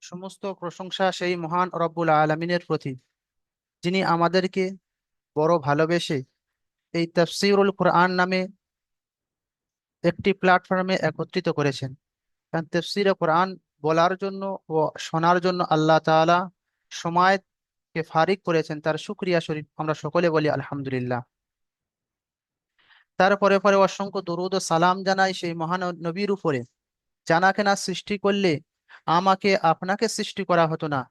সমস্ত প্রশংসা সেই মহান রব্বুল আলমিনের প্রতি, যিনি আমাদেরকে বড় ভালোবেসে এই তাফসীরুল কোরআন নামে একটি প্ল্যাটফর্মে একত্রিত করেছেন। কারণ তাফসীরে কোরআন বলার জন্য ও শোনার জন্য আল্লাহ তাআলা সময়কে ফারিক করেছেন। তার শুকরিয়া শরীফ আমরা সকলে বলি আলহামদুলিল্লাহ। তারপরে পরে অসংখ্য দরুদ ও সালাম জানাই সেই মহান নবীর উপরে, জানাকে না সৃষ্টি করলে আমাকে আপনাকে সৃষ্টি করা হতো না।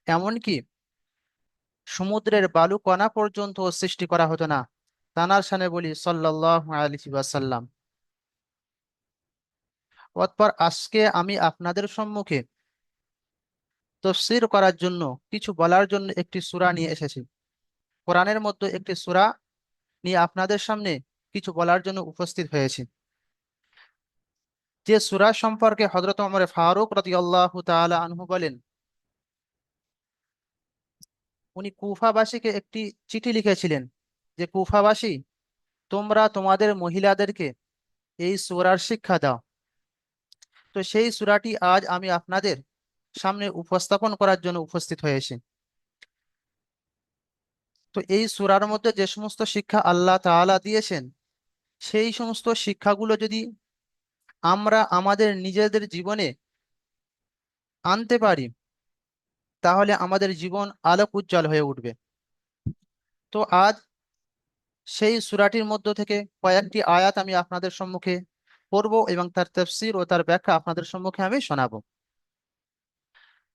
এমনকি সমুদ্রের বালু কণা পর্যন্ত সৃষ্টি করা হতো না। তানার শানে বলি সাল্লাল্লাহু আলাইহি ওয়াসাল্লাম। অতঃপর আজকে আমি আপনাদের সম্মুখে তাফসীর করার জন্য, কিছু বলার জন্য একটি সূরা নিয়ে এসেছি। কোরআনের মধ্যে একটি সূরা নিয়ে আপনাদের সামনে কিছু বলার জন্য উপস্থিত হয়েছি। যে সূরা সম্পর্কে হযরত ওমর ফারুক রাদিয়াল্লাহু তাআলা আনহু বলেন, উনি কুফাবাসীকে একটি চিঠি লিখেছিলেন যে, কুফাবাসী, তোমরা তোমাদের মহিলাদেরকে এই সূরার শিক্ষা দাও। তো সেই সূরাটি আজ আমি আপনাদের সামনে উপস্থাপন করার জন্য উপস্থিত হয়েছি। তো এই সূরার মধ্যে যে সমস্ত শিক্ষা আল্লাহ তাআলা দিয়েছেন, সেই সমস্ত শিক্ষাগুলো যদি আমরা আমাদের নিজেদের জীবনে আনতে পারি, তাহলে আমাদের জীবন আলোক উজ্জ্বল হয়ে উঠবে। তো আজ সেই সূরাটির মধ্য থেকে কয়েকটি আয়াত আমি আপনাদের সম্মুখে পড়ব এবং তার তাফসীর ও তার ব্যাখ্যা আপনাদের সম্মুখে আমি শোনাবো।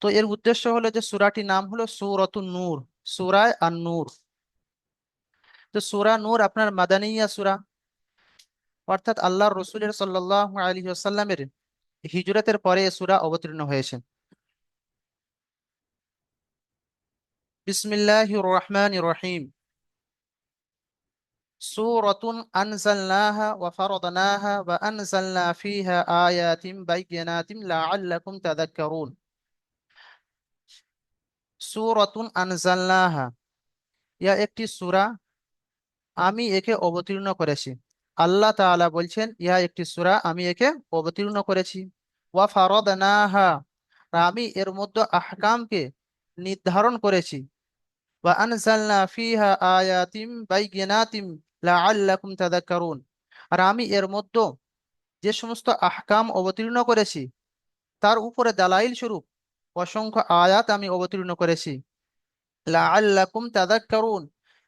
তো এর উদ্দেশ্য হলো যে সূরাটির নাম হলো সূরাতুন নূর, সূরায়ে আন-নূর। তো সূরা নূর আপনার মাদানিয়া সূরা, অর্থাৎ আল্লাহর রসুলের সাল্লাল্লাহু আলাইহি ওয়াসাল্লামের হিজরতের পরে এ সূরা অবতীর্ণ হয়েছে। বিসমিল্লাহির রহমানির রহিম। সূরাতুন আনজালনাহা ওয়া ফারাদনাহা ওয়া আনজালনা ফীহা আয়াতিন বাইয়িনাতিন লাআল্লাকুম তাযাক্কারুন। সূরাতুন আনজালনাহা, ইয়া একটি সূরা, আমি একে অবতীর্ণ করেছি। আল্লাহ তাআলা বলছেন, ইহা একটি সূরা, আমি একে অবতীর্ণ করেছি। ওয়া ফারাদনাহা, আর আমি এর মধ্যে আহকামকে নির্ধারণ করেছি। ওয়া আনজালনা ফীহা আয়াতিন বাইয়িনাতিন লাআল্লাকুম তাযাক্কারুন, আর আমি এর মধ্যে যে সমস্ত আহকাম অবতীর্ণ করেছি, তার উপরে দালাইল স্বরূপ অসংখ্য আয়াত আমি অবতীর্ণ করেছি। লাআল্লাকুম তাযাক্কারুন,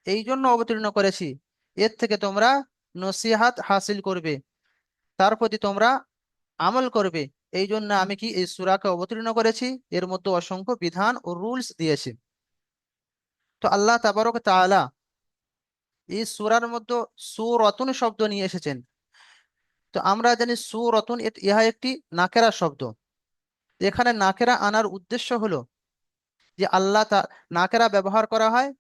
এই জন্য অবতীর্ণ করেছি, এর থেকে তোমরা নসিহাত হাসিল করবে, তার প্রতি তোমরা আমল করবে। এই জন্য আমি কি এই সূরাকে অবতীর্ণ করেছি, এর মধ্যে অসংখ্য বিধান ও রুলস দিয়েছি। তো আল্লাহ তাবারক তাআলা এই সূরার মধ্যে সূরাতুন শব্দ নিয়ে এসেছেন। তো আমরা জানি সূরাতুন ইহা একটি নাকেরা শব্দ। এখানে নাকেরা আনার উদ্দেশ্য হলো যে নাকেরা ব্যবহার করা হয়,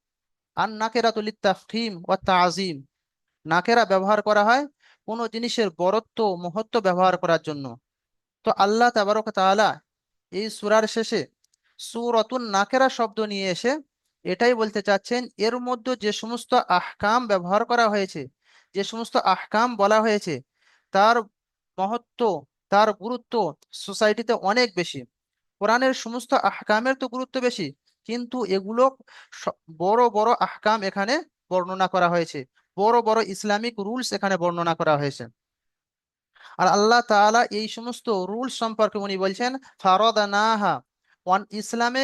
আর নাকেরাতুল লিত্তাফখীম ওয়া তাযীম, নাকেরা ব্যবহার করা হয় কোনো জিনিসের বড়ত্ব মহত্ব ব্যবহার করার জন্য। তো আল্লাহ তাবারক তাআলা এই সূরার শেষে সূরাতুন নাকেরা শব্দ নিয়ে এসে এটাই বলতে চাচ্ছেন, এর মধ্যে যে সমস্ত আহকাম ব্যবহার করা হয়েছে, যে সমস্ত আহকাম বলা হয়েছে, তার মহত্ব, তার গুরুত্ব সোসাইটিতে অনেক বেশি। কোরআনের সমস্ত আহকামের তো গুরুত্ব বেশি, কিন্তু এগুলো বড় বড় আহকাম এখানে বর্ণনা করা হয়েছে, বড় বড় ইসলামিক রুলস এখানে বর্ণনা করা হয়েছে। আর আল্লাহ তাআলা এই সমস্ত রুলস সম্পর্কে উনি বলছেন ফারাদানাহা। ইসলামে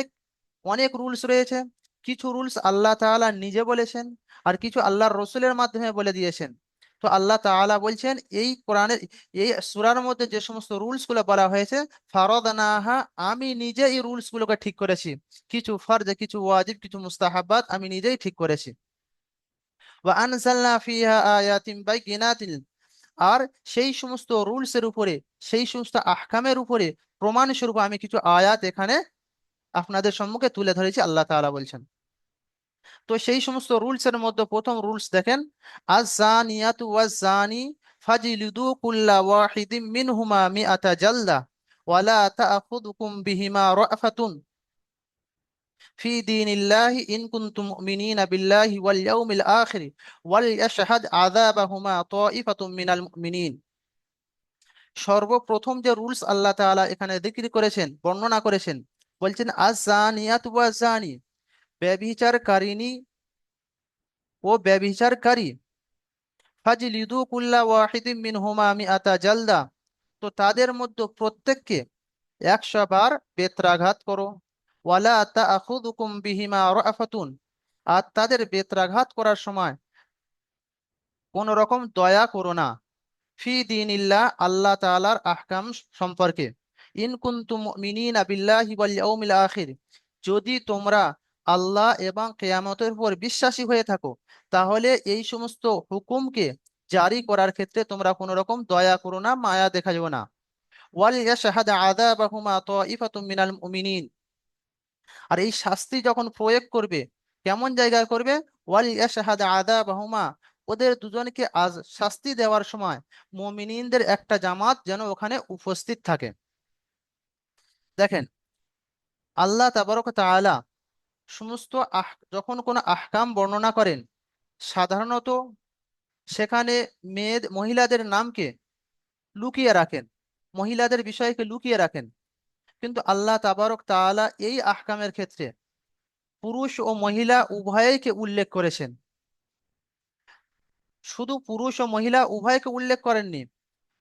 অনেক রুলস রয়েছে, কিছু রুলস আল্লাহ তাআলা নিজে বলেছেন, আর কিছু আল্লাহর রসুলের মাধ্যমে বলে দিয়েছেন। তো আল্লাহ তাআলা বলছেন এই কোরআনের এই সূরার মধ্যে যে সমস্ত রুলস গুলো বলা হয়েছে, ফারাদানাহা, আমি নিজে এই রুলস গুলোকে ঠিক করেছি। কিছু ফরজ, কিছু ওয়াজিব, কিছু মুস্তাহাবাত আমি নিজেই ঠিক করেছি। ওয়া আনজালনা ফিহা আয়াতিন বাইয়িনাতিন, আর সেই সমস্ত রুলস এর উপরে, সেই সমস্ত আহকামের উপরে প্রমাণ স্বরূপ আমি কিছু আয়াত এখানে আপনাদের সম্মুখে তুলে ধরেছি, আল্লাহ তাআলা বলছেন। তো সেই সমস্ত রুলস এর মধ্যে প্রথম রুলস দেখেন, আয-যানিয়াতু ওয়াজ-যানি ফাজলিদু কুল্লা ওয়াহিদিম মিনহুমা মিআতা জালদা ওয়ালা তা'খুযুকুম বিহিমা রা'ফাতুন ফি দীনিল্লাহি ইন কুনতুম মুমিনিনা বিল্লাহি ওয়াল ইয়াউমিল আখির ওয়াল ইয়াশহাদ আযাবাহুমা তা'iফাতুম মিনাল মুমিনিন। সর্বপ্রথম যে রুলস আল্লাহ তাআলা এখানে যিকরি করেছেন, বর্ণনা করেছেন, বলছেন আজ-জানিয়াতু ওয়াজ-জানি, ব্যভিচারকারিণী ও ব্যভিচারকারী, ফাজলিদু কুল্লা ওয়াহিদিম মিনহুমা মিআতা জালদা, তো তাদের মধ্যে প্রত্যেককে 100 বার বেত্রাঘাত করো। ওয়ালা তাআখুযুকুম বিহিমা রাফাতুন, আর তাদের বেত্রাঘাত করার সময় কোন রকম দয়া করো না। ফি দীনিল্লাহ, আল্লাহ তাআলার আহকাম সম্পর্কে। ইন কুনতুম মুমিনিনা বিল্লাহি ওয়াল ইয়াউমিল আখির, যদি তোমরা আল্লাহ এবং কিয়ামতের উপর বিশ্বাসী হয়ে থাকো, তাহলে এই সমস্ত হুকুমকে জারি করার ক্ষেত্রে তোমরা কোনো রকম দয়া করো না, মায়া দেখাবে না। ওয়াল ইয়াশহাদ আযাবাহুমা তাইফাতুম মিনাল মুমিনিন, আর এই শাস্তি যখন প্রয়োগ করবে, কেমন জায়গায় করবে? ওয়াল ইয়াশহাদ আযাবাহুমা, ওদের দুজনকে আজ শাস্তি দেওয়ার সময় মুমিনিনদের একটা জামাত যেন ওখানে উপস্থিত থাকে। দেখেন, আল্লাহ তাবারক তাআলা সমস্ত যখন কোনো আহকাম বর্ণনা করেন, সাধারণত সেখানে মহিলাদের নামকে লুকিয়ে রাখেন, মহিলাদের বিষয়কে লুকিয়ে রাখেন। কিন্তু আল্লাহ তাবারক তাআলা এই আহকামের ক্ষেত্রে পুরুষ ও মহিলা উভয়কে উল্লেখ করেছেন। শুধু পুরুষ ও মহিলা উভয়কে উল্লেখ করেননি,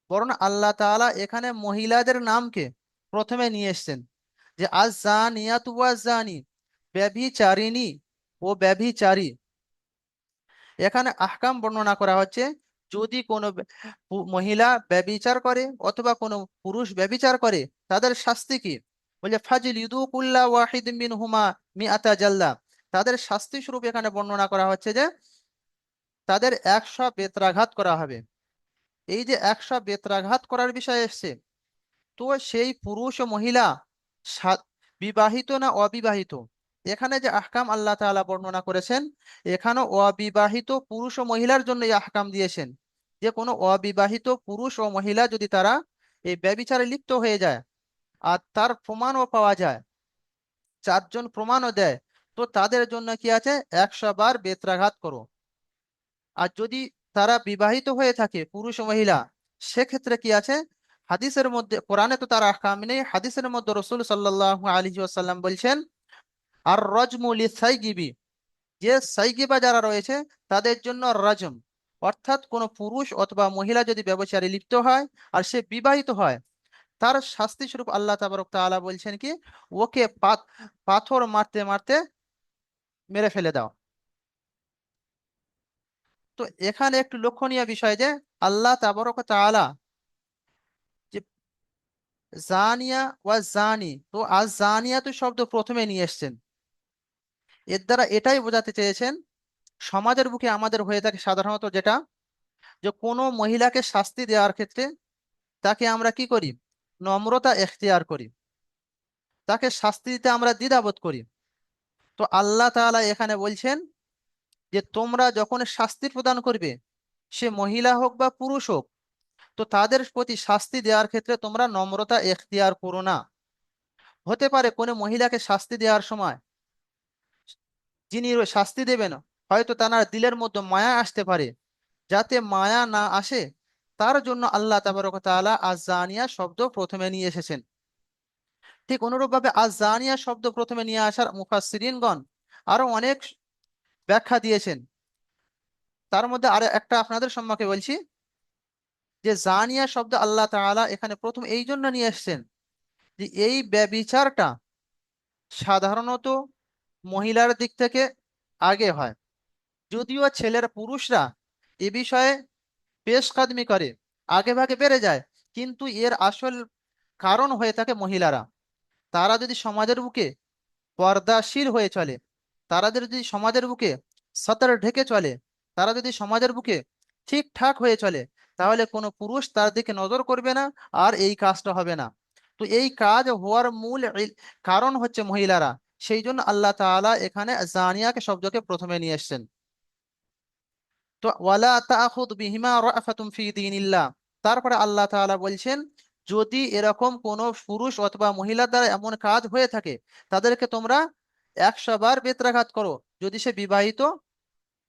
বরং আল্লাহ তাআলা এখানে মহিলাদের নামকে প্রথমে নিয়ে এসেছেন, যে আজ জানিয়াতু ওয়াজ জানি, ব্যভিচারিণী ও ব্যভিচারী। এখানে আহকাম বর্ণনা করা হচ্ছে, যদি কোনো মহিলা ব্যভিচার করে অথবা কোনো পুরুষ ব্যভিচার করে, তাদের শাস্তি কি? বলে ফাজলিদু কুল্লা ওয়াহিদ মিনহুমা মিআতা জাল্লা, তাদের শাস্তি স্বরূপ এখানে বর্ণনা করা হচ্ছে যে তাদের 100 বেত্রাঘাত করা হবে। এই যে 100 বেত্রাঘাত করার বিষয় এসছে, তো সেই পুরুষ ও মহিলা বিবাহিত না অবিবাহিত, এখানে যে আহকাম আল্লাহ তাআলা বর্ণনা করেছেন, এখানে অবিবাহিত পুরুষ ও মহিলার জন্য এই আহকাম দিয়েছেন, যে কোনো অবিবাহিত পুরুষ ও মহিলা যদি তারা এই ব্যভিচারে লিপ্ত হয়ে যায় আর তার প্রমাণও পাওয়া যায়, 4 জন প্রমাণও দেয়, তো তাদের জন্য কি আছে? 100 বার বেত্রাঘাত করো। আর যদি তারা বিবাহিত হয়ে থাকে পুরুষ ও মহিলা, সেক্ষেত্রে কি আছে? হাদিসের মধ্যে, কোরআনে তো তার আহকাম নেই, হাদিসের মধ্যে রাসূল সাল্লাল্লাহু আলাইহি ওয়াসাল্লাম বলছেন আর রজমু লিসাইগিবি, যে সাইগিবা যারা রয়েছে তাদের জন্য রজম, অর্থাৎ কোনো পুরুষ অথবা মহিলা যদি ব্যভিচারে লিপ্ত হয় আর সে বিবাহিত হয়, তার শাস্তি স্বরূপ আল্লাহ তাবারক তাআলা বলছেন কি, ওকে পাথর মারতে মারতে মেরে ফেলে দাও। তো এখানে একটু লক্ষণীয় বিষয় যে আল্লাহ তাবারক তাআলা যে জানিয়া ওয়া জানি, তো আজ জানিয়া তো শব্দ প্রথমে নিয়ে এসেছেন, এর দ্বারা এটাই বোঝাতে চেয়েছেন, সমাজের বুকে আমাদের হয়ে থাকে সাধারণত যেটা, যে কোনো মহিলাকে শাস্তি দেওয়ার ক্ষেত্রে তাকে আমরা কি করি? নম্রতা এখতিয়ার করি, তাকে শাস্তি দিতে আমরা দ্বিধাবোধ করি। তো আল্লাহ তাআলা এখানে বলছেন যে তোমরা যখন শাস্তি প্রদান করবে, সে মহিলা হোক বা পুরুষ হোক, তো তাদের প্রতি শাস্তি দেওয়ার ক্ষেত্রে তোমরা নম্রতা এখতিয়ার করো না। হতে পারে কোনো মহিলাকে শাস্তি দেওয়ার সময় যিনি শাস্তি দেবেন, হয়তো তার দিলের মধ্যে মায়া আসতে পারে, যাতে মায়া না আসে তার জন্য আল্লাহ তাবারক তাআলা আজ-জানিয়া শব্দ প্রথমে নিয়ে এসেছেন। ঠিক অনুরূপভাবে আজ-জানিয়া শব্দ প্রথমে নিয়ে আসার মুফাসসিরিনগণ আরো অনেক ব্যাখ্যা দিয়েছেন। তার মধ্যে আরো একটা আপনাদের সম্মুখে বলছি, যে জানিয়া শব্দ আল্লাহ তাআলা এখানে প্রথম এই জন্য নিয়ে এসেছেন, যে এই ব্যভিচারটা সাধারণত মহিলার দিক থেকে আগে হয়। যদিও ছেলের পুরুষরা এ বিষয়ে পেশকাদমি করে, আগে ভাগে বেড়ে যায়, কিন্তু এর আসল কারণ হয়ে থাকে মহিলারা। তারা যদি সমাজের বুকে পর্দাশীল হয়ে চলে, তারা যদি সমাজের বুকে সতর ঢেকে চলে, তারা যদি সমাজের বুকে ঠিকঠাক হয়ে চলে, তাহলে কোনো পুরুষ তার দিকে নজর করবে না, আর এই কাজটা হবে না। তো এই কাজ হওয়ার মূল কারণ হচ্ছে মহিলারা, সেই জন্য আল্লাহ তাআলা এখানে জানিয়াকে শব্দকে প্রথমে নিয়ে এসেছেন। তো ওয়ালা তাখুদ বিহিমা রাফাতুম ফি দীনিল্লাহ, তারপরে আল্লাহ তাআলা বলছেন, যদি এরকম কোন পুরুষ অথবা মহিলার দ্বারা এমন কাজ হয়ে থাকে, তাদেরকে তোমরা 100 বার বেত্রাঘাত করো, যদি সে বিবাহিত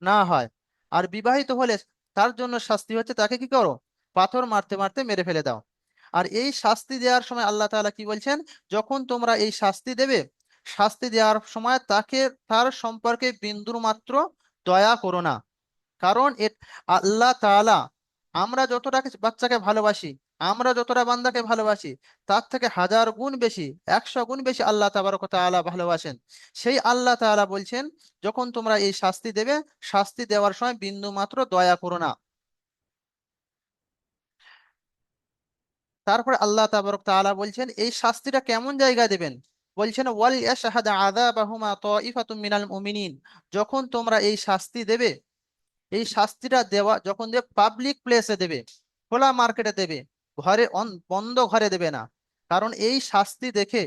না হয়। আর বিবাহিত হলে তার জন্য শাস্তি হচ্ছে তাকে কি করো? পাথর মারতে মারতে মেরে ফেলে দাও। আর এই শাস্তি দেওয়ার সময় আল্লাহ তাআলা কি বলছেন, যখন তোমরা এই শাস্তি দেবে, শাস্তি দেওয়ার সময় তার সম্পর্কে বিন্দুর মাত্র দয়া করো না। কারণ আল্লাহ তাআলা, আমরা যতটা বাচ্চাকে ভালোবাসি, আমরা যতটা বান্দাকে ভালোবাসি, তার থেকে হাজার গুণ বেশি, 100 গুণ বেশি আল্লাহ তাবারক ওয়া তাআলা ভালোবাসেন। সেই আল্লাহ তাআলা বলছেন, যখন তোমরা এই শাস্তি দেবে, শাস্তি দেওয়ার সময় বিন্দু মাত্র দয়া করো না। তারপরে আল্লাহ তাবারক তাআলা বলছেন এই শাস্তিটা কেমন জায়গায় দেবেন, বলছেন ওয়াল ইয়াশহাদ আযাবাহুমা তাইফাতুম মিনাল মুমিনিন। যখন তোমরা এই শাস্তি দেবে, এই শাস্তিটা দেওয়া যখন দেবে পাবলিক প্লেসে দেবে, খোলা মার্কেটে দেবে, বন্ধ ঘরে দেবে না। কারণ এই শাস্তি দেখে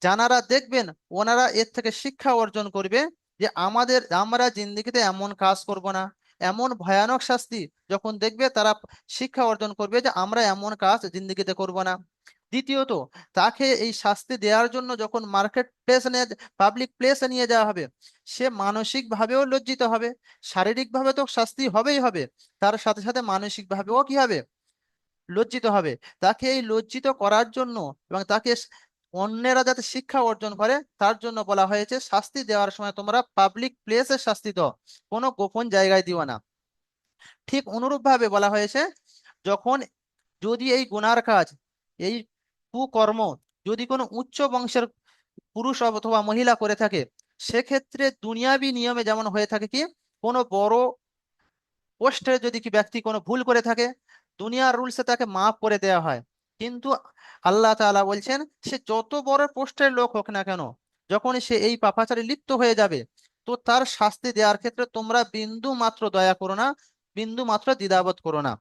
যারা দেখবেন, ওনারা এর থেকে শিক্ষা অর্জন করবে যে আমরা জিন্দেগিতে এমন কাজ করব না। এমন ভয়ানক শাস্তি যখন দেখবে, তারা শিক্ষা অর্জন করবে যে আমরা এমন কাজ জিন্দেগিতে করব না। দ্বিতীয়ত, তাকে এই শাস্তি দেওয়ার জন্য যখন মার্কেট প্লেস নিয়ে, পাবলিক প্লেসে নিয়ে যাওয়া হবে, সে মানসিক ভাবেও লজ্জিত হবে। শারীরিক ভাবে তো শাস্তি হবেই হবে, তার সাথে সাথে মানসিক ভাবেও কি হবে, লজ্জিত হবে। তাকে এই লজ্জিত করার জন্য এবং তাকে অন্যেরা যাতে শিক্ষা অর্জন করে, তার জন্য বলা হয়েছে শাস্তি দেওয়ার সময় তোমরা পাবলিক প্লেসে শাস্তি দাও, কোনো গোপন জায়গায় দিও না। ঠিক অনুরূপ ভাবে বলা হয়েছে, যখন যদি এই গুনার কাজ, এই কুকর্ম যদি কোনো উচ্চ বংশের পুরুষ অথবা মহিলা করে থাকে, সেক্ষেত্রে দুনিয়াবি নিয়মে যেমন হয়ে থাকে কি, কোনো বড় পোস্টে যদি কি ব্যক্তি কোনো ভুল করে থাকে, দুনিয়ার রুলসে তাকে মাফ করে দেওয়া হয়। কিন্তু আল্লাহ তাআলা বলছেন, সে যত বড় পোস্টের লোক হোক না কেন, যখন সে এই পাপাচারে লিপ্ত হয়ে যাবে, তো তার শাস্তি দেওয়ার ক্ষেত্রে তোমরা বিন্দু মাত্র দয়া করো না, বিন্দু মাত্র দ্বিধাবোধ করো না।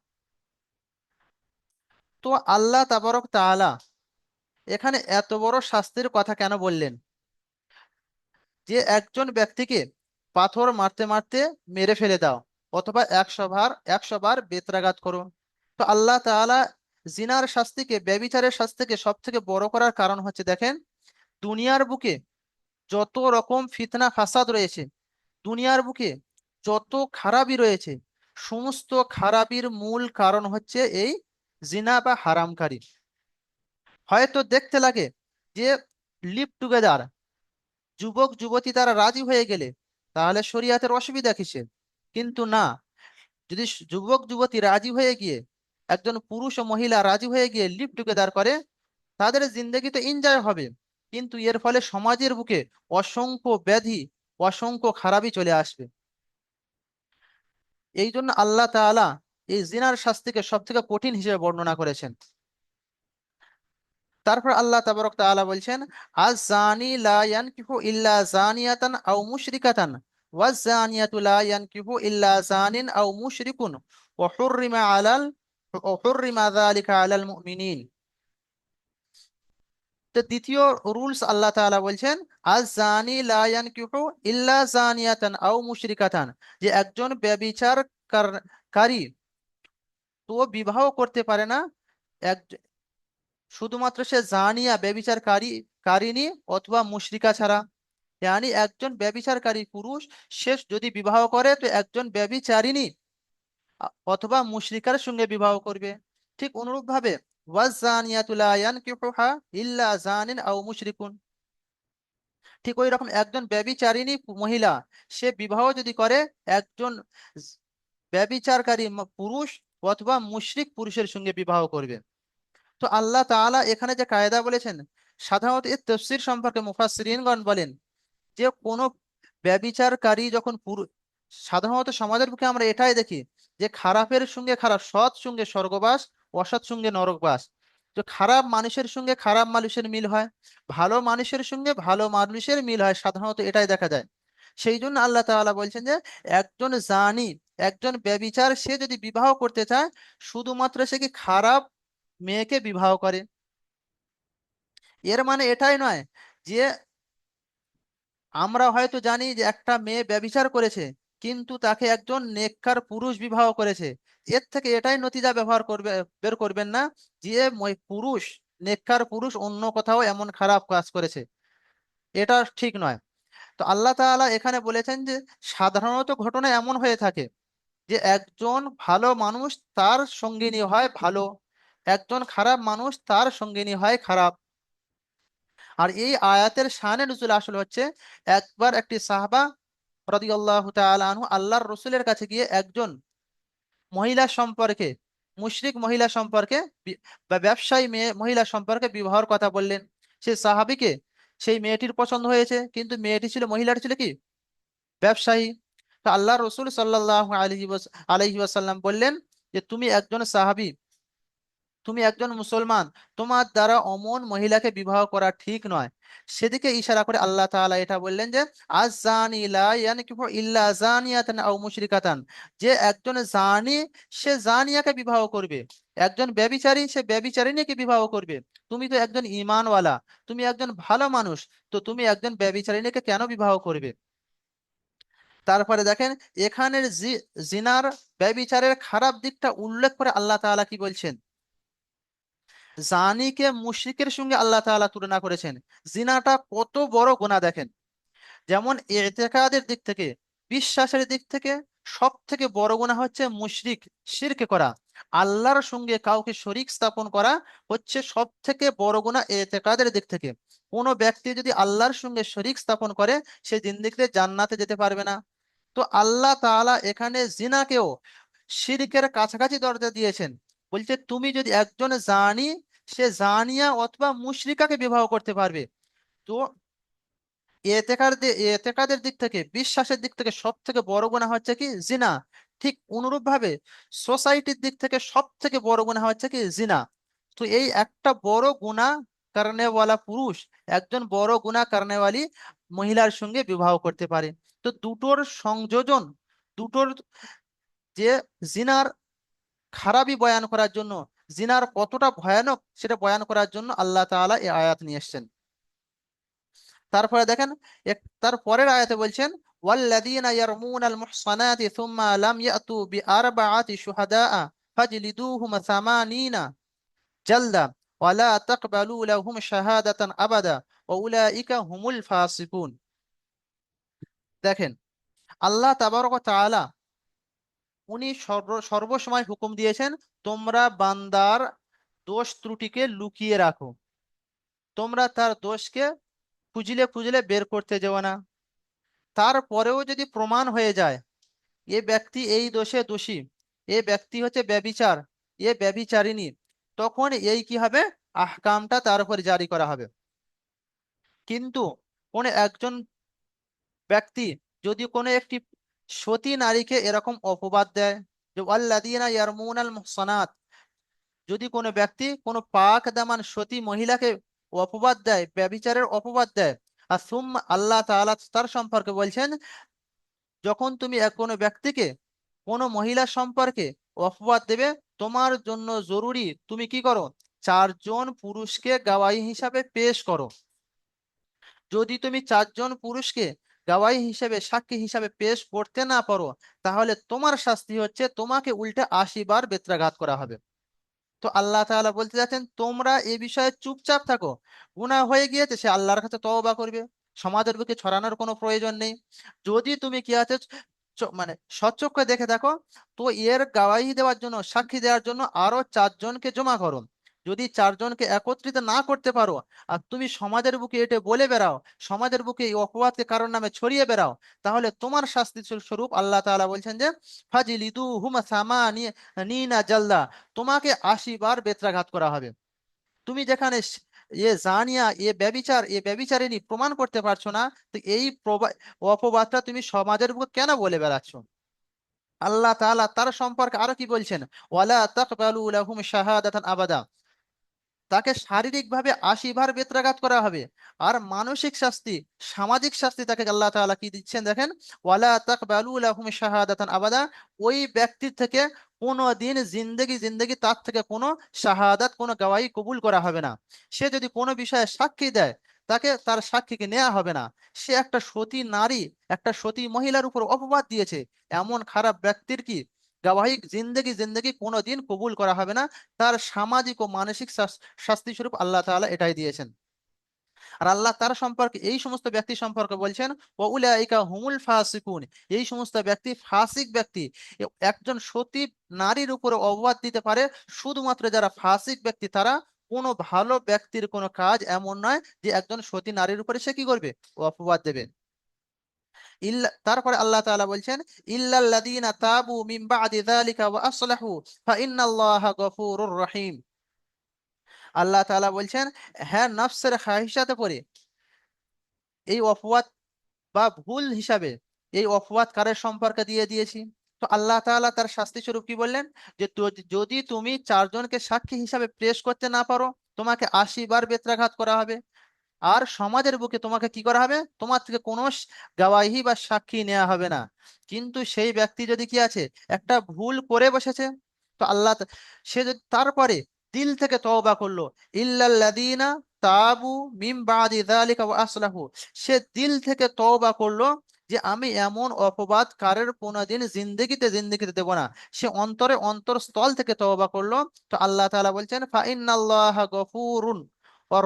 তো আল্লাহ তাবারক তাআলা এখানে এত বড় শাস্তির কথা কেন বললেন, যে একজন ব্যক্তিকে পাথর মারতে মারতে মেরে ফেলে দাও, অথবা 100 বার 100 বার বেত্রাঘাত করো। তো আল্লাহ তাআলা জিনার শাস্তিকে, ব্যভিচারের শাস্তিকে সব থেকে বড় করার কারণ হচ্ছে, দেখেন, দুনিয়ার বুকে যত রকম ফিতনা ফাসাদ রয়েছে, দুনিয়ার বুকে যত খারাপি রয়েছে, সমস্ত খারাপির মূল কারণ হচ্ছে এই জিনা বা হারামকারী। হয়তো দেখতে লাগে যে লিভ টুগেদার, যুবক যুবতী তারা রাজি হয়ে গেলে তাহলে শরিয়াতের অসুবিধা কিসের? কিন্তু না, যদি যুবক যুবতী রাজি হয়ে গিয়ে, একজন পুরুষ ও মহিলা রাজি হয়ে গিয়ে লিভ টুগেদার করে, তাদের জিন্দগি তো এনজয় হবে, কিন্তু এর ফলে সমাজের বুকে অসংখ্য ব্যাধি, অসংখ্য খারাপই চলে আসবে। এই জন্য আল্লাহ তাআলা এই জিনার শাস্তিকে সব থেকে কঠিন হিসেবে বর্ণনা করেছেন। তারপর আল্লাহ তাবারক তাআলা বলছেন, আজ জানি লা ইয়ানকিহু ইল্লা জানিয়াতান আও মুশরিকাতান ওয়াজ জানিয়াতু লা ইয়ানকিহু ইল্লা জানিন আও মুশরিকুন ওয়া হুররিমা যালিকা আলাল মুমিনিন। তো দ্বিতীয় রুলস আল্লাহ তাআলা বলছেন, আজ জানি লা ইয়ানকিহু ইল্লা জানিয়াতান আও মুশরিকাতান, যে একজন ব্যভিচার কারী তো বিবাহ করতে পারে না, এক শুধুমাত্র সে জানিয়া কারিনী অথবা মুশরিকা ছাড়া। একজন ব্যভিচারকারী পুরুষ সে যদি বিবাহ করে, তো একজন ব্যভিচারিণী অথবা মুশরিকার সঙ্গে বিবাহ করবে। ঠিক অনুরূপ ভাবে ওয়াজ্জানিয়াতু লা ইয়ানকিহুহা ইল্লা জানিন আও মুশরিকুন, ঠিক ওই রকম একজন ব্যভিচারিণী মহিলা সে বিবাহ যদি করে একজন ব্যভিচারকারী পুরুষ অথবা মুশরিক পুরুষের সঙ্গে বিবাহ করবে। তো আল্লাহ তাআলা এখানে যে কায়দা বলেছেন, সাধারণত এর তাফসীর সম্পর্কে মুফাসসিরিনগণ বলেন যে কোনো ব্যভিচারকারী যখন সাধারণত সমাজের বুকে আমরা এটাই দেখি যে খারাপের সঙ্গে খারাপ, সৎ সঙ্গে স্বর্গবাস, অসৎ সঙ্গে নরকবাস। তো খারাপ মানুষের সঙ্গে খারাপ মানুষের মিল হয়, ভালো মানুষের সঙ্গে ভালো মানুষের মিল হয়, সাধারণত এটাই দেখা যায়। সেই জন্য আল্লাহ তাআলা বলছেন যে একজন জানি, একজন ব্যভিচার সে যদি বিবাহ করতে চায়, শুধুমাত্র সে কি খারাপ মেয়েকে বিবাহ করে, এর মানে এটাই নয় যে আমরা হয়তো জানি যে একটা মেয়ে ব্যভিচার করেছে, কিন্তু তাকে একজন নেককার পুরুষ বিবাহ করেছে, এর থেকে এটাই নতিজা বের করবেন না যে পুরুষ, নেককার পুরুষ অন্য কোথাও এমন খারাপ কাজ করেছে, এটা ঠিক নয়। তো আল্লাহ তাআলা এখানে বলেছেন যে সাধারণত ঘটনা এমন হয়ে থাকে যে একজন ভালো মানুষ তার সঙ্গিনী হয় ভালো, একজন খারাপ মানুষ তার সঙ্গিনী হয় খারাপ। আর এই আয়াতের শানে নুজুল আসলে হচ্ছে, একবার একটি সাহাবা রাদিয়াল্লাহু তাআলা আনহু আল্লাহর রসুলের কাছে গিয়ে একজন মহিলা সম্পর্কে, মুশরিক মহিলা সম্পর্কে, বা ব্যবসায়ী মেয়ে মহিলা সম্পর্কে বিবাহর কথা বললেন। সেই সাহাবীকে সেই মেয়েটির পছন্দ হয়েছে, কিন্তু মেয়েটি ছিল, মহিলাটি ছিল কি, ব্যবসায়ী। তো আল্লাহ রসুল সাল্লাল্লাহু আলাইহি ওয়াসাল্লাম বললেন যে তুমি একজন সাহাবী, তুমি একজন মুসলমান, তোমার দ্বারা অমন মহিলাকে বিবাহ করা ঠিক নয়। সেদিকে ইশারা করে আল্লাহ তাআলা এটা বললেন যে আয-যানি লা ইয়ানকিহু ইল্লা যানিয়াতান আও মুশরিকাতান, যে একজন জানি সে জানিয়াকে বিবাহ করবে, একজন ব্যভিচারী সে ব্যভিচারিণীকে বিবাহ করবে। তুমি তো একজন ঈমানওয়ালা, তুমি একজন ভালো মানুষ, তো তুমি একজন ব্যভিচারিণীকে কেন বিবাহ করবে? তারপরে দেখেন এখানের জিনার, ব্যভিচারের খারাপ দিকটা উল্লেখ করে আল্লাহ তাআলা কি বলছেন, জানিকে মুশরিকের সঙ্গে আল্লাহ তাআলা তুলনা করেছেন। জিনাটা কত বড় গুনাহ দেখেন। যেমন ইতিকাদের দিক থেকে, বিশ্বাসের দিক থেকে সব থেকে বড় গুনাহ হচ্ছে মুশরিক, শিরক করা। আল্লাহর সঙ্গে কাউকে শরীক স্থাপন করা হচ্ছে সব থেকে বড় গুনাহ ইতিকাদের দিক থেকে। কোনো ব্যক্তি যদি আল্লাহর সঙ্গে শরীক স্থাপন করে, সে জিন্দেগিতে জান্নাতে যেতে পারবে না। তো আল্লাহ তাআলা এখানে জিনাকেও শিরকের কাছাকাছি দরজা দিয়েছেন। বলছে তুমি যদি একজন জানি, সে জানিয়া অথবা মুশরিকাকে বিবাহ করতে পারবে। তো এতেকাদের দিক থেকে, বিশ্বাসের দিক থেকে সব থেকে বড় গুনাহ হচ্ছে কি, জিনা। ঠিক অনুরূপ ভাবে সোসাইটির দিক থেকে সব থেকে বড় গুনাহ হচ্ছে কি, জিনা। তো এই একটা বড় গুনাহ কারণেওয়ালা পুরুষ একজন বড় গুনাহ কারণেওয়ালি মহিলার সঙ্গে বিবাহ করতে পারে। তো দুটোর সংযোজন, দুটোর যে জিনার খারাপই বয়ান করার জন্য, জিনার কতটা ভয়ানক সেটা বয়ান করার জন্য আল্লাহ তাআলা এই আয়াত নিয়ে এসেছেন। তারপরে দেখেন তার পরের আয়াতে বলছেন ওয়াল্লাযীনা ইয়ারমুনাল মুহসানাতি সুম্মা লাম ইয়াতু বিআরবাআতি শুহাদাআ ফাজলিদুহুম সামানিনা জালদা ওয়ালা তাকবালু লাহুম শাহাদাতান আবাদা ওয়া উলাইকা হুমুল ফাসিকুন। দেখেন আল্লাহ তাবারক ওয়া তাআলা উনি সর্বসময় হুকুম দিয়েছেন, তোমরা বান্দার দোষ ত্রুটিকে লুকিয়ে রাখো, তোমরা তার দোষকে খুঁজলে খুঁজলে বের করতে যেও না। তারপরেও যদি প্রমাণ হয়ে যায় এ ব্যক্তি এই দোষে দোষী, এ ব্যক্তি হচ্ছে ব্যভিচার, এ ব্যভিচারিণী, তখন এই কি হবে, আহকামটা তার উপর জারি করা হবে। কিন্তু কোন একজন ব্যক্তি যদি কোনো একটি সতী নারীকে এরকম অপবাদ দেয়, যে ওয়াল্লাযীনা ইয়ারমুনাল মুহসানাত, যদি কোনো ব্যক্তি কোনো পাক দামান সতী মহিলাকে অপবাদ দেয়, ব্যভিচারের অপবাদ দেয়, আর আল্লাহ তাআলা তার সম্পর্কে বলছেন, যখন তুমি কোনো ব্যক্তিকে, কোনো মহিলা সম্পর্কে অপবাদ দেবে, তোমার জন্য জরুরি তুমি কি করো, চারজন পুরুষকে গাওয়াই হিসাবে পেশ করো। যদি তুমি চারজন পুরুষকে গাওয়াই হিসেবে, সাক্ষী হিসাবে পেশ করতে না পারো, তাহলে তোমার শাস্তি হচ্ছে তোমাকে উল্টে 80 বার বেত্রাঘাত করা হবে। তো আল্লাহ তাআলা বলতে যাচ্ছেন তোমরা এ বিষয়ে চুপচাপ থাকো। গুনাহ হয়ে গিয়েছে, সে আল্লাহর কাছে তওবা করবে, সমাজের বুকে ছড়ানোর কোনো প্রয়োজন নেই। যদি তুমি কি আছে মানে সচক্ষে দেখে দেখো, তো এর গাওয়াহি দেওয়ার জন্য, সাক্ষী দেওয়ার জন্য আরো চারজনকে জমা করো। যদি চারজনকে একত্রিত না করতে পারো, আর তুমি সমাজের বুকে এটা বলে বেড়াও, সমাজের বুকে এই অপবাদকে কারোর নামে ছড়িয়ে বেড়াও, তাহলে তোমার শাস্তি স্বরূপ আল্লাহ তাআলা বলছেন যে ফাজিলিদু হুমা সামানি নিনা জালদা, তোমাকে 80 বার বেত্রাঘাত করা হবে। তুমি যেখানে জানিয়া, ব্যভিচারিণী প্রমাণ করতে পারছো না, তো এই অপবাদটা তুমি সমাজের বুকে কেন বলে বেড়াচ্ছ? আল্লাহ তাআলা তার সম্পর্কে আরো কি বলছেন, ওয়ালা তাকবালু লাহুম শাহাদাতান আবাদা, তাকে শারীরিকভাবে 80 বার বেত্রাঘাত করা হবে। আর মানসিক শাস্তি, সামাজিক শাস্তি তাকে আল্লাহ তাআলা কি দিচ্ছেন দেখেন, ওয়ালা তাকবালু লাহুম শাহাদাতান আবাদা, ওই ব্যক্তির থেকে কোনো দিন জিন্দেগি জিন্দেগি তার থেকে কোনো শাহাদাত, কোনো গওয়াহি কবুল করা হবে না। সে যদি কোনো বিষয়ে সাক্ষী দেয়, তাকে তার সাক্ষীকে নেওয়া হবে না। সে একটা সতী নারী, একটা সতী মহিলার উপর অপবাদ দিয়েছে, এমন খারাপ ব্যক্তির কি গওয়াহি জিন্দেগি জিন্দেগি কোনো দিন কবুল করা হবে না। তার সামাজিক ও মানসিক শাস্তি স্বরূপ আল্লাহ তাআলা এটাই দিয়েছেন। আর আল্লাহ তার সম্পর্কে, এই সমস্ত ব্যক্তি সম্পর্কে বলছেন, ওয়াউলাইকা হুমুল ফাসিকুন, এই সমস্ত ব্যক্তি ফাসিক ব্যক্তি। একজন সতী নারীর উপরে অপবাদ দিতে পারে শুধুমাত্র যারা ফাসিক ব্যক্তি তারা। কোনো ভালো ব্যক্তির কোনো কাজ এমন নয় যে একজন সতী নারীর উপরে সে কি করবে, অপবাদ দেবে। তারপরে আল্লাহ তাআলা বলছেন, ইল্লাল্লাযীনা তাবু মিন বা'দি যালিকা ওয়া আসলাহু ফাইন্নাল্লাহা গফুরুর রহিম। আল্লাহ তাআলা বলছেন, হ্যাঁ, নফসের খাহিশাতে পড়ে এই অপবাদ বা ভুল হিসাবে এই অপবাদ কারের সম্পর্কে দিয়ে দিয়েছি। তো আল্লাহ তাআলা তার শাস্তি স্বরূপ কি বললেন, যে যদি তুমি চারজনকে সাক্ষী হিসাবে পেশ করতে না পারো, তোমাকে 80 বার বেত্রাঘাত করা হবে। আর সমাজের বুকে তোমাকে কি করা হবে, তোমার থেকে কোনো গাওয়াহি বা সাক্ষী নেওয়া হবে না। কিন্তু সেই ব্যক্তি যদি কি আছে, একটা ভুল করে বসেছে, তো সে যদি তারপরে দিল থেকে তওবা করলো, ইল্লাল্লাযীনা তাবু মিন বাদি যালিকা ওয়া আসলাহু, সে দিল থেকে তওবা করলো যে আমি এমন অপবাদ কারের কোনোদিন জিন্দেগিতে দেব না, সে অন্তরে অন্তরস্থল থেকে তওবা করলো। তো আল্লাহ তাআলা বলছেন, ফাইন্নাল্লাহা গফুরুন और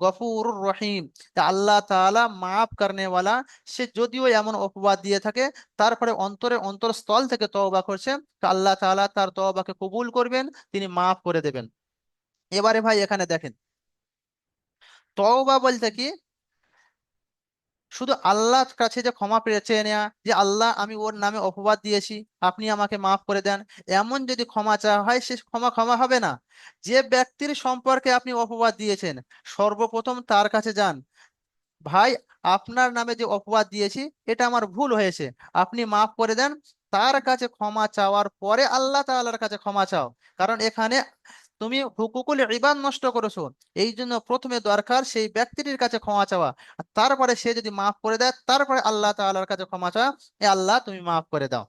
গফুর রহিম, তা আল্লাহ তাআলা মাফ করনে ওয়ালা। সে যদিও এমন অপবাদ দিয়ে থাকে, তারপরে অন্তরস্থল থেকে তওবা করছে, তো আল্লাহ তাআলা তার তওবাকে কবুল করবেন, তিনি মাফ করে দেবেন। এবারে ভাই এখানে দেখেন, তওবা বলতে কি শুধু আল্লাহর কাছে যে ক্ষমা চেয়ে নেওয়া, যে আল্লাহ আমি ওর নামে অপবাদ দিয়েছি, আপনি আমাকে মাফ করে দেন, এমন যদি ক্ষমা চাওয়া হয় সে ক্ষমা ক্ষমা হবে না। যে ব্যক্তির সম্পর্কে আপনি অপবাদ দিয়েছেন, সর্বপ্রথম তার কাছে যান, ভাই আপনার নামে যে অপবাদ দিয়েছি এটা আমার ভুল হয়েছে, আপনি মাফ করে দেন। তার কাছে ক্ষমা চাওয়ার পরে আল্লাহ তাআলার কাছে ক্ষমা চাও। কারণ এখানে তুমি হুকুকুল ইবাদ নষ্ট করেছো, এই জন্য প্রথমে দরকার সেই ব্যক্তিটির কাছে ক্ষমা চাওয়া। আর তারপরে সে যদি মাফ করে দেয়, তারপরে আল্লাহ তাআলার কাছে ক্ষমা চাওয়া, এ আল্লাহ তুমি মাফ করে দাও।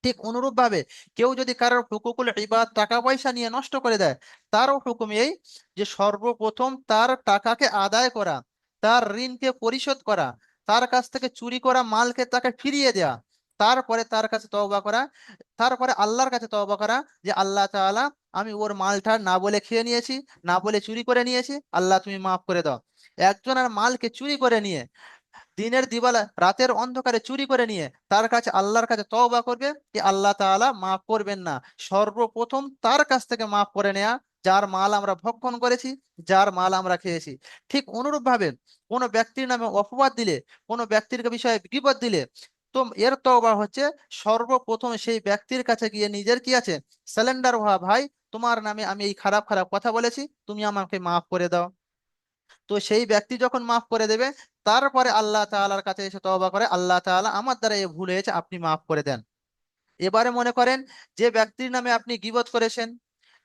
ঠিক অনুরূপ ভাবে কেউ যদি কারোর হুকুকুল ইবাদ টাকা পয়সা নিয়ে নষ্ট করে দেয়, তারও হুকুম এই যে সর্বপ্রথম তার টাকাকে আদায় করা, তার ঋণকে পরিশোধ করা, তার কাছ থেকে চুরি করা মালকে তাকে ফিরিয়ে দেওয়া, তারপরে তার কাছে তওবা করা, তারপরে আল্লাহর কাছে তওবা করা, যে আল্লাহ তাআলা আমি ওর মালটা না বলে খেয়ে নিয়েছি, না বলে চুরি করে নিয়েছি, আল্লাহ তুমি মাফ করে দাও। একজনের মালকে চুরি করে নিয়ে, দিনের দিবালা রাতের অন্ধকারে চুরি করে নিয়ে তার কাছে আল্লাহর কাছে তওবা করবে, যে আল্লাহ তাআলা মাফ করবেন না। সর্বপ্রথম তার কাছ থেকে মাফ করে নেয়া, যার মাল আমরা ভক্ষণ করেছি, যার মাল আমরা খেয়েছি। ঠিক অনুরূপ ভাবে কোনো ব্যক্তির নামে অপবাদ দিলে, কোনো ব্যক্তির বিষয়ে গীবত দিলে, তো এর তওবা হচ্ছে সর্বপ্রথম সেই ব্যক্তির কাছে গিয়ে নিজের কি আছে, স্যালেন্ডার হওয়া, ভাই তোমার নামে আমি এই খারাপ খারাপ কথা বলেছি, তুমি আমাকে মাফ করে দাও। তো সেই ব্যক্তি যখন মাফ করে দেবে, তারপরে আল্লাহ তাআলার কাছে এসে তওবা করে, আল্লাহ তাআলা আমার দ্বারা এই ভুল হয়েছে, আপনি মাফ করে দেন। এবারে মনে করেন যে ব্যক্তির নামে আপনি গীবত করেছেন,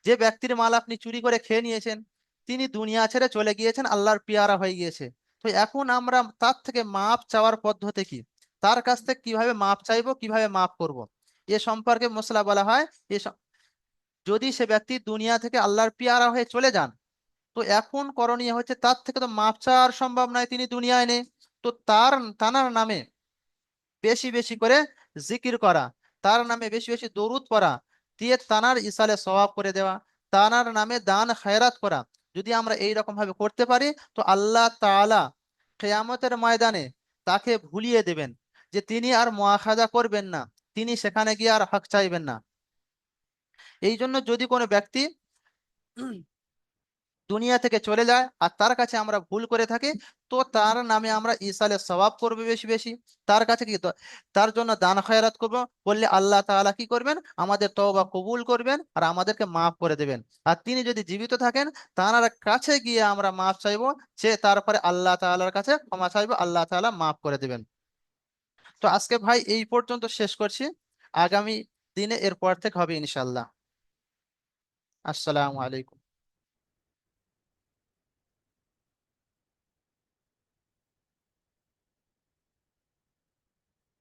যে ব্যক্তির মাল আপনি চুরি করে খেয়ে নিয়েছেন, তিনি দুনিয়া ছেড়ে চলে গিয়েছেন, আল্লাহর পেয়ারা হয়ে গিয়েছে। তো এখন আমরা তার থেকে মাপ চাওয়ার পদ্ধতি কি, তার কাছ থেকে কিভাবে মাপ চাইবো, কিভাবে মাফ করব, এ সম্পর্কে মশলা বলা হয়। এ সম- যদি সে ব্যক্তি দুনিয়া থেকে আল্লাহর পেয়ারা হয়ে চলে যান, তো এখন করণীয় হচ্ছে, তার থেকে তো মাপ চাওয়া আর সম্ভব নয়, তিনি দুনিয়ায় নেই। তো তানার নামে বেশি বেশি করে জিকির করা, তার নামে বেশি বেশি দরুদ পড়া, দিয়ে তানার ইসালে সওয়াব করে দেওয়া, তানার নামে দান খায়রাত করা। যদি আমরা এই রকম ভাবে করতে পারি, তো আল্লাহ তাআলা কিয়ামতের ময়দানে তাকে ভুলিয়ে দেবেন, যে তিনি আর মুআখাজা করবেন না, তিনি সেখানে গিয়ে আর হক চাইবেন না। এই জন্য যদি কোনো ব্যক্তি দুনিয়া থেকে চলে যায় আর তার কাছে আমরা ভুল করে থাকি, তো তার নামে আমরা ইসালে সওয়াব করবে বেশি বেশি, তার কাছে কি তার জন্য দান খয়রাত করব, বললে আল্লাহ তাআলা কি করবেন, আমাদের তওবা কবুল করবেন আর আমাদেরকে মাফ করে দেবেন। আর তিনি যদি জীবিত থাকেন, তার কাছে গিয়ে আমরা মাফ চাইবো, সে তারপরে আল্লাহ তাআলার কাছে ক্ষমা চাইবো, আল্লাহ তাআলা মাফ করে দেবেন। তো আজকে ভাই এই পর্যন্ত শেষ করছি, আগামী দিনে এরপর থেকে হবে ইনশাল্লাহ। আসসালামু আলাইকুম।